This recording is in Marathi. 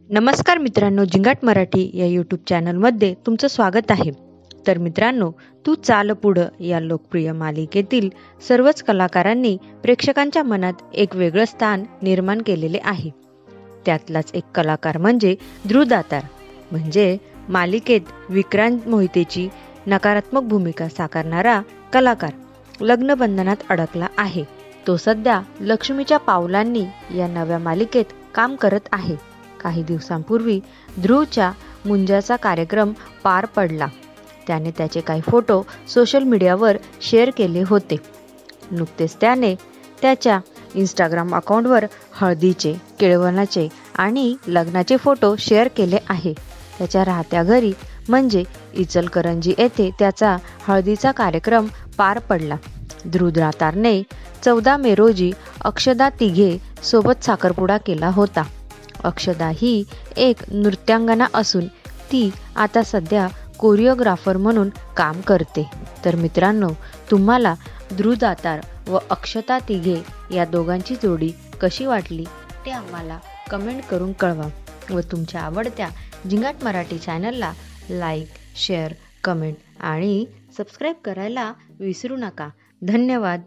नमस्कार मित्रांनो, जिंगाट मराठी या यूट्यूब चॅनलमध्ये तुमचं स्वागत आहे. तर मित्रांनो, तू चाल पुढं या लोकप्रिय मालिकेतील सर्वच कलाकारांनी प्रेक्षकांच्या मनात एक वेगळं स्थान निर्माण केलेले आहे. त्यातलाच एक कलाकार म्हणजे ध्रुव दातार, म्हणजे मालिकेत विक्रांत मोहितेची नकारात्मक भूमिका साकारणारा कलाकार लग्नबंधनात अडकला आहे. तो सध्या लक्ष्मीच्या पावलांनी या नव्या मालिकेत काम करत आहे. काही दिवसांपूर्वी ध्रुवच्या मुंजाचा कार्यक्रम पार पडला. त्याने त्याचे काही फोटो सोशल मीडियावर शेअर केले होते. नुकतेच त्याने त्याच्या इंस्टाग्राम अकाउंटवर हळदीचे, केळवणाचे आणि लग्नाचे फोटो शेअर केले आहे. त्याच्या राहत्या घरी म्हणजे इचलकरंजी येथे त्याचा हळदीचा कार्यक्रम पार पडला. ध्रुव दातारने 14 मे रोजी अक्षदा तिघे सोबत साखरपुडा केला होता. अक्षदा ही एक नृत्यांगना असून ती आता सध्या कोरिओग्राफर म्हणून काम करते. तर मित्रांनो, तुम्हाला ध्रुव दातार व अक्षता तिघे या दोघांची जोडी कशी वाटली ते आम्हाला कमेंट करून कळवा व तुमच्या आवडत्या जिंगाट मराठी चॅनलला लाईक, शेअर, कमेंट आणि सबस्क्राईब करायला विसरू नका. धन्यवाद.